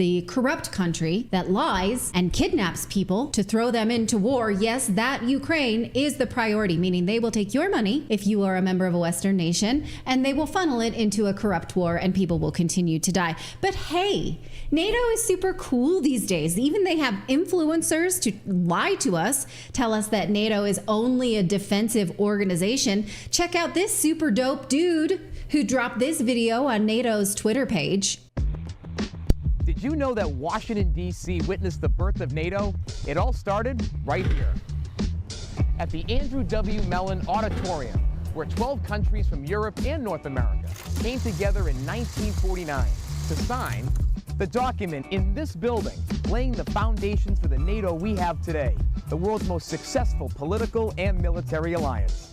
the corrupt country that lies and kidnaps people to throw them into war. Yes, that Ukraine is the priority, meaning they will take your money if you are a member of a Western nation, and they will funnel it into a corrupt war, and people will continue to die. But hey, NATO is super cool these days. Even they have influencers to lie to us, tell us that NATO is only a defensive organization. Check out this super dope dude who dropped this video on NATO's Twitter page. Did you know that Washington, D.C. witnessed the birth of NATO? It all started right here at the Andrew W. Mellon Auditorium, where 12 countries from Europe and North America came together in 1949 to sign the document in this building, laying the foundations for the NATO we have today, the world's most successful political and military alliance.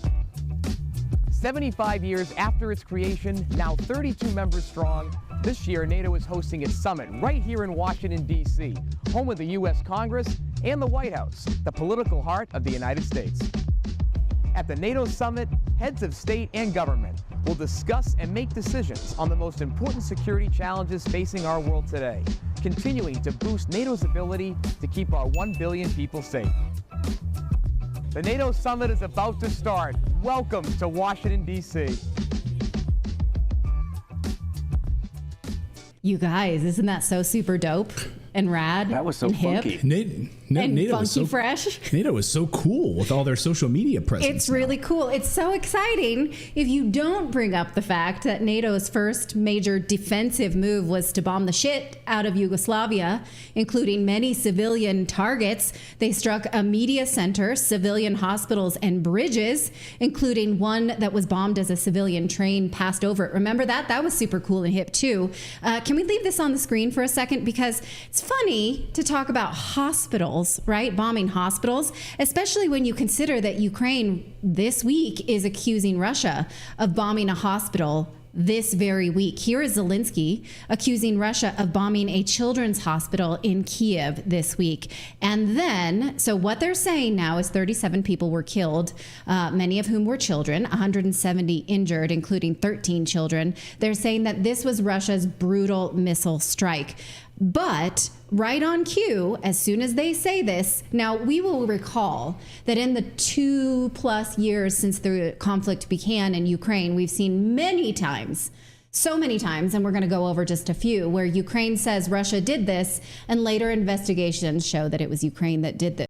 75 years after its creation, now 32 members strong, this year NATO is hosting its summit right here in Washington, D.C., home of the U.S. Congress and the White House, the political heart of the United States. At the NATO summit, heads of state and government will discuss and make decisions on the most important security challenges facing our world today, continuing to boost NATO's ability to keep our 1 billion people safe. The NATO summit is about to start. Welcome to Washington, D.C. You guys, isn't that so super dope and rad? That was so and funky. hip? And NATO funky was so fresh. NATO is so cool with all their social media presence. It's really cool. It's so exciting if you don't bring up the fact that NATO's first major defensive move was to bomb the shit out of Yugoslavia, including many civilian targets. They struck a media center, civilian hospitals, and bridges, including one that was bombed as a civilian train passed over it. Remember that? That was super cool and hip too. Can we leave this on the screen for a second? Because it's funny to talk about hospitals, right? Bombing hospitals, especially when you consider that Ukraine this week is accusing Russia of bombing a hospital this very week. Here is Zelensky accusing Russia of bombing a children's hospital in Kiev this week. And then, so what they're saying now is 37 people were killed, many of whom were children, 170 injured, including 13 children. They're saying that this was Russia's brutal missile strike. But right on cue, as soon as they say this, now we will recall that in the 2+ years since the conflict began in Ukraine, we've seen many times, so many times, and we're going to go over just a few, where Ukraine says Russia did this, and later investigations show that it was Ukraine that did this.